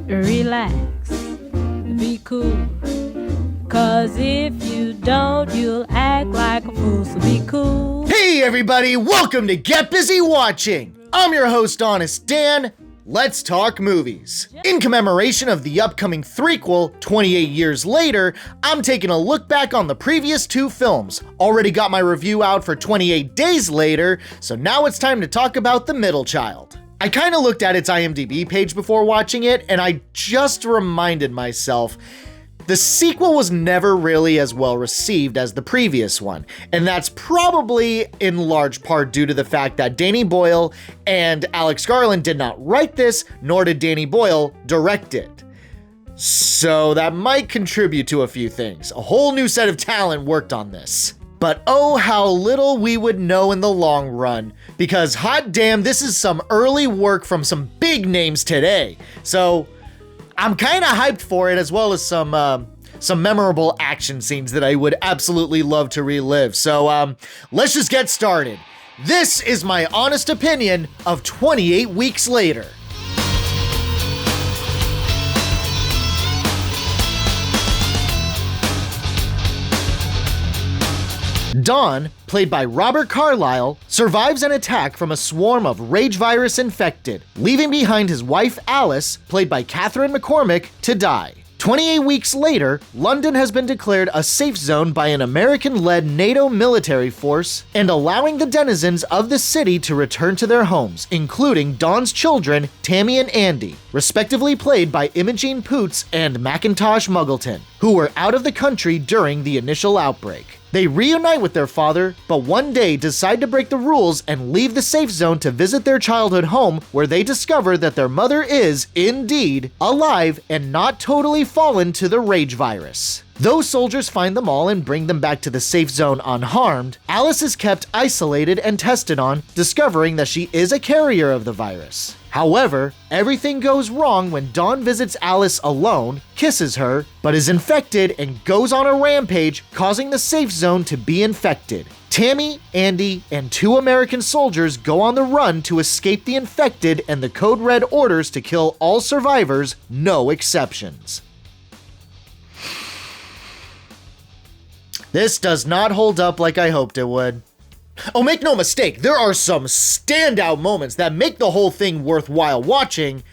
relax, be cool. Cause if you don't, you'll act like a fool, so be cool. Hey everybody, welcome to Get Busy Watching. I'm your host, Honest Dan. Let's talk movies. In commemoration of the upcoming threequel, 28 years later, I'm taking a look back on the previous two films. Already got my review out for 28 days later, so now it's time to talk about The Middle Child. I kinda looked at its IMDb page before watching it, and I just reminded myself, the sequel was never really as well received as the previous one, and that's probably in large part due to the fact that Danny Boyle and Alex Garland did not write this, nor did Danny Boyle direct it. So that might contribute to a few things. A whole new set of talent worked on this. But oh, how little we would know in the long run, because hot damn, this is some early work from some big names today. So I'm kind of hyped for it, as well as some memorable action scenes that I would absolutely love to relive. So let's just get started. This is my honest opinion of 28 Weeks Later. Don, played by Robert Carlyle, survives an attack from a swarm of rage virus infected, leaving behind his wife Alice, played by Catherine McCormick, to die. 28 weeks later, London has been declared a safe zone by an American-led NATO military force and allowing the denizens of the city to return to their homes, including Don's children, Tammy and Andy, respectively played by Imogene Poots and Macintosh Muggleton, who were out of the country during the initial outbreak. They reunite with their father, but one day decide to break the rules and leave the safe zone to visit their childhood home, where they discover that their mother is, indeed, alive and not totally fallen to the rage virus. Though soldiers find them all and bring them back to the safe zone unharmed, Alice is kept isolated and tested on, discovering that she is a carrier of the virus. However, everything goes wrong when Dawn visits Alice alone, kisses her, but is infected and goes on a rampage, causing the safe zone to be infected. Tammy, Andy, and two American soldiers go on the run to escape the infected, and the Code Red orders to kill all survivors, no exceptions. This does not hold up like I hoped it would. Oh, make no mistake, there are some standout moments that make the whole thing worthwhile watching,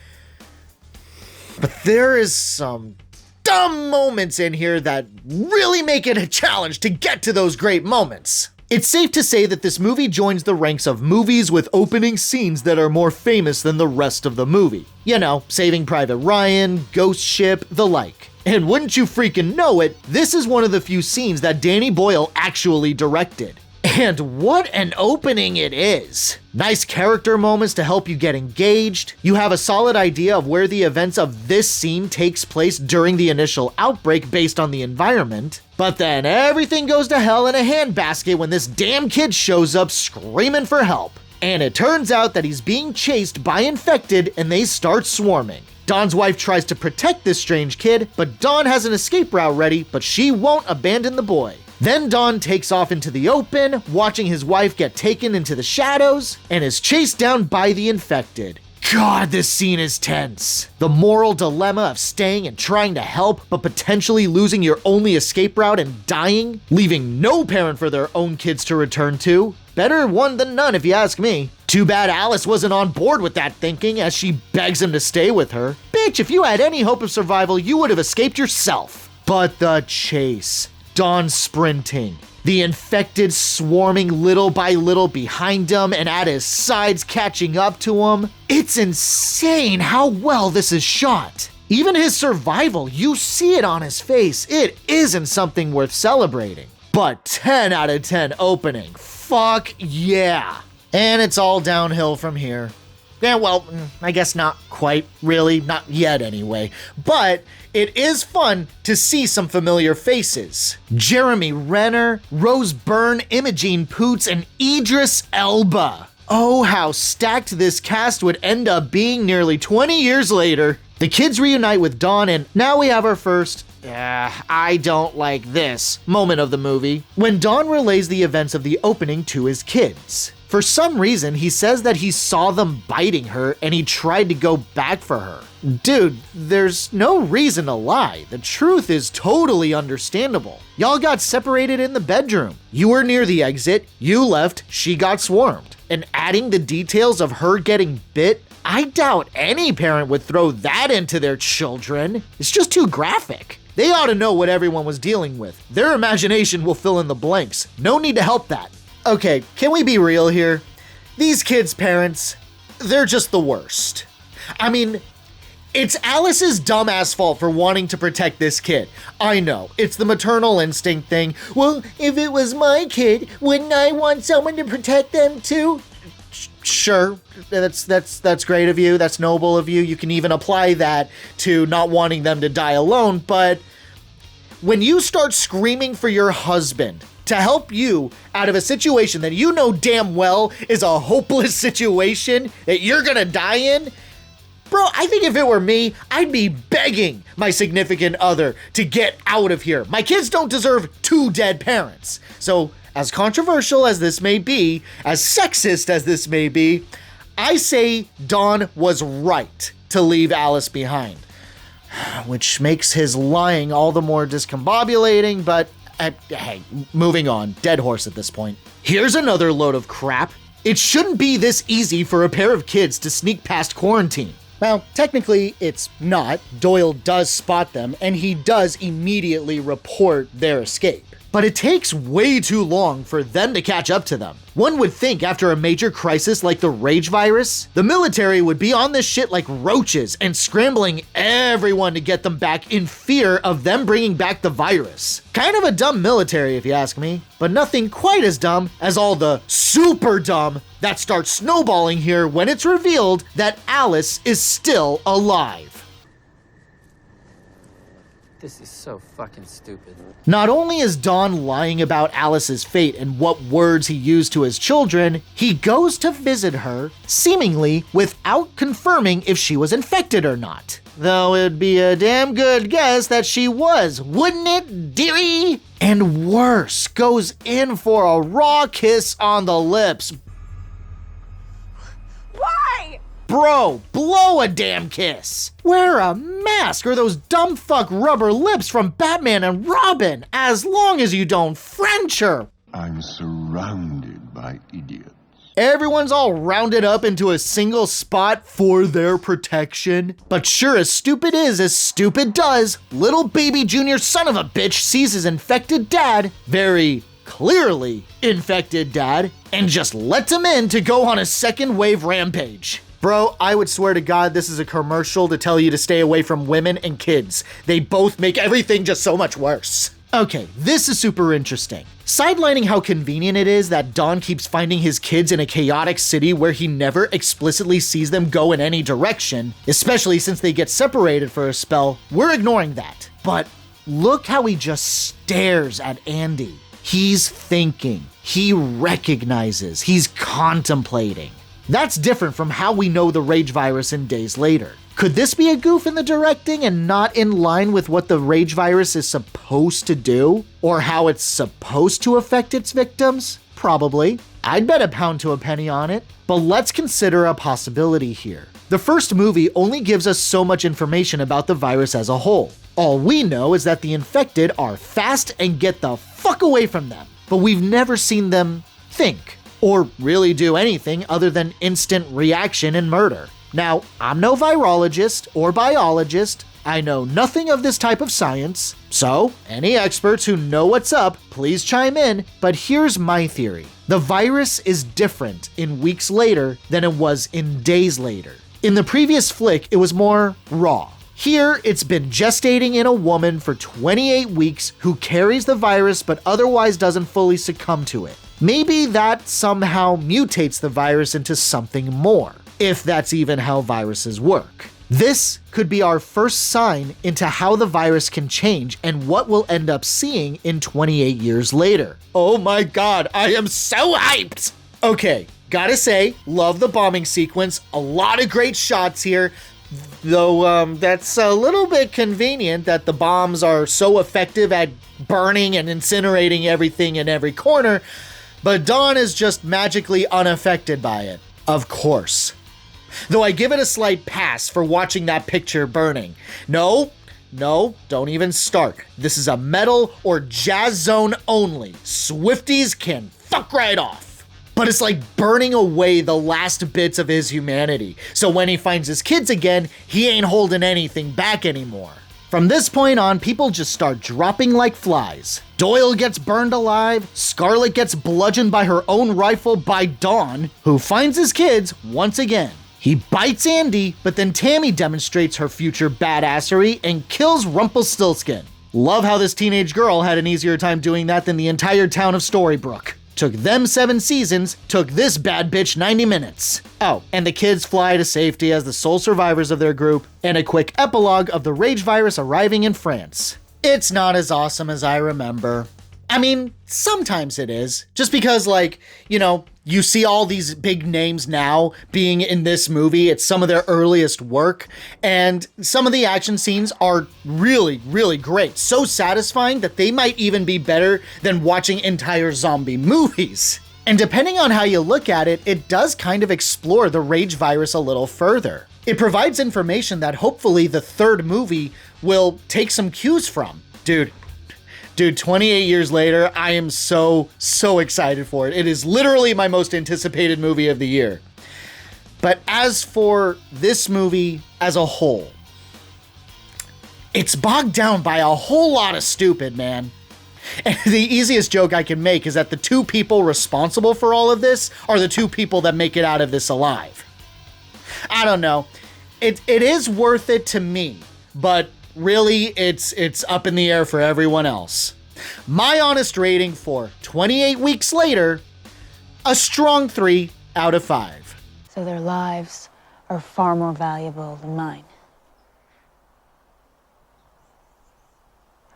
but there is some dumb moments in here that really make it a challenge to get to those great moments. It's safe to say that this movie joins the ranks of movies with opening scenes that are more famous than the rest of the movie. You know, Saving Private Ryan, Ghost Ship, the like. And wouldn't you freaking know it, this is one of the few scenes that Danny Boyle actually directed. And what an opening it is! Nice character moments to help you get engaged. You have a solid idea of where the events of this scene takes place during the initial outbreak based on the environment. But then everything goes to hell in a handbasket when this damn kid shows up screaming for help. And it turns out that he's being chased by infected and they start swarming. Don's wife tries to protect this strange kid, but Don has an escape route ready, but she won't abandon the boy. Then Don takes off into the open, watching his wife get taken into the shadows, and is chased down by the infected. God, this scene is tense. The moral dilemma of staying and trying to help, but potentially losing your only escape route and dying, leaving no parent for their own kids to return to. Better one than none if you ask me. Too bad Alice wasn't on board with that thinking as she begs him to stay with her. Bitch, if you had any hope of survival, you would have escaped yourself. But the chase. Don sprinting, the infected swarming little by little behind him and at his sides catching up to him. It's insane how well this is shot. Even his survival, you see it on his face. It isn't something worth celebrating. But 10 out of 10 opening. Fuck yeah. And it's all downhill from here. Yeah, well, I guess not quite, really, not yet anyway. But it is fun to see some familiar faces. Jeremy Renner, Rose Byrne, Imogene Poots, and Idris Elba. Oh, how stacked this cast would end up being nearly 20 years later. The kids reunite with Dawn, and now we have our first, I don't like this moment of the movie, when Dawn relays the events of the opening to his kids. For some reason, he says that he saw them biting her and he tried to go back for her. Dude, there's no reason to lie. The truth is totally understandable. Y'all got separated in the bedroom. You were near the exit, you left, she got swarmed. And adding the details of her getting bit, I doubt any parent would throw that into their children. It's just too graphic. They ought to know what everyone was dealing with. Their imagination will fill in the blanks. No need to help that. Okay, can we be real here? These kids' parents, they're just the worst. I mean, it's Alice's dumbass fault for wanting to protect this kid. I know, it's the maternal instinct thing. Well, if it was my kid, wouldn't I want someone to protect them too? Sure, that's great of you, that's noble of you. You can even apply that to not wanting them to die alone, but when you start screaming for your husband to help you out of a situation that you know damn well is a hopeless situation that you're gonna die in, bro, I think if it were me, I'd be begging my significant other to get out of here. My kids don't deserve 2 dead parents. So, as controversial as this may be, as sexist as this may be, I say Don was right to leave Alice behind. Which makes his lying all the more discombobulating, but hey, moving on. Dead horse at this point. Here's another load of crap. It shouldn't be this easy for a pair of kids to sneak past quarantine. Well, technically, it's not. Doyle does spot them, and he does immediately report their escape. But it takes way too long for them to catch up to them. One would think after a major crisis like the rage virus, the military would be on this shit like roaches and scrambling everyone to get them back in fear of them bringing back the virus. Kind of a dumb military if you ask me, but nothing quite as dumb as all the super dumb that starts snowballing here when it's revealed that Alice is still alive. This is so fucking stupid. Not only is Don lying about Alice's fate and what words he used to his children, he goes to visit her, seemingly without confirming if she was infected or not. Though it'd be a damn good guess that she was, wouldn't it, dearie? And worse, goes in for a raw kiss on the lips. Why? Bro, blow a damn kiss. Wear a mask or those dumb fuck rubber lips from Batman and Robin, as long as you don't French her. I'm surrounded by idiots. Everyone's all rounded up into a single spot for their protection. But sure as stupid is as stupid does, little baby junior son of a bitch sees his infected dad, very clearly infected dad, and just lets him in to go on a second wave rampage. Bro, I would swear to God this is a commercial to tell you to stay away from women and kids. They both make everything just so much worse. Okay, this is super interesting. Sidelining how convenient it is that Don keeps finding his kids in a chaotic city where he never explicitly sees them go in any direction, especially since they get separated for a spell, we're ignoring that. But look how he just stares at Andy. He's thinking, he recognizes, he's contemplating. That's different from how we know the rage virus in Days Later. Could this be a goof in the directing and not in line with what the rage virus is supposed to do? Or how it's supposed to affect its victims? Probably. I'd bet a pound to a penny on it. But let's consider a possibility here. The first movie only gives us so much information about the virus as a whole. All we know is that the infected are fast and get the fuck away from them. But we've never seen them think, or really do anything other than instant reaction and murder. Now, I'm no virologist or biologist. I know nothing of this type of science. So, any experts who know what's up, please chime in. But here's my theory. The virus is different in weeks later than it was in days later. In the previous flick, it was more raw. Here, it's been gestating in a woman for 28 weeks who carries the virus but otherwise doesn't fully succumb to it. Maybe that somehow mutates the virus into something more, if that's even how viruses work. This could be our first sign into how the virus can change and what we'll end up seeing in 28 years later. Oh my god, I am so hyped! Okay, gotta say, love the bombing sequence, a lot of great shots here. Though that's a little bit convenient that the bombs are so effective at burning and incinerating everything in every corner, but Dawn is just magically unaffected by it. Of course. Though I give it a slight pass for watching that picture burning. No, don't even start. This is a metal or jazz zone only. Swifties can fuck right off. But it's like burning away the last bits of his humanity. So when he finds his kids again, he ain't holding anything back anymore. From this point on, people just start dropping like flies. Doyle gets burned alive, Scarlett gets bludgeoned by her own rifle by Dawn, who finds his kids once again. He bites Andy, but then Tammy demonstrates her future badassery and kills Rumpelstiltskin. Love how this teenage girl had an easier time doing that than the entire town of Storybrooke. Took them 7 seasons, took this bad bitch 90 minutes. Oh, and the kids fly to safety as the sole survivors of their group, and a quick epilogue of the rage virus arriving in France. It's not as awesome as I remember. I mean, sometimes it is. Just because, like, you know, you see all these big names now being in this movie. It's some of their earliest work. And some of the action scenes are really, really great. So satisfying that they might even be better than watching entire zombie movies. And depending on how you look at it, it does kind of explore the rage virus a little further. It provides information that hopefully the third movie will take some cues from. Dude, 28 years later, I am so excited for it. It is literally my most anticipated movie of the year. But as for this movie as a whole, it's bogged down by a whole lot of stupid, man. And the easiest joke I can make is that the 2 people responsible for all of this are the 2 people that make it out of this alive. I don't know. It is worth it to me, but really, it's up in the air for everyone else. My honest rating for 28 weeks later, a strong 3 out of 5. So their lives are far more valuable than mine.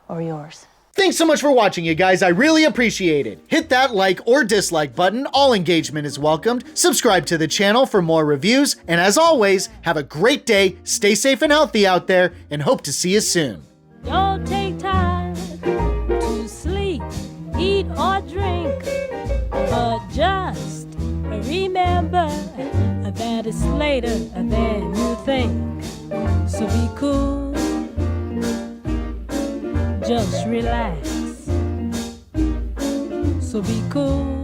Or yours. Thanks so much for watching, you guys. I really appreciate it. Hit that like or dislike button. All engagement is welcomed. Subscribe to the channel for more reviews. And as always, have a great day, stay safe and healthy out there, and hope to see you soon. Don't take time to sleep, eat, or drink, but just remember that it's later than you think. So be cool, just relax. So be cool.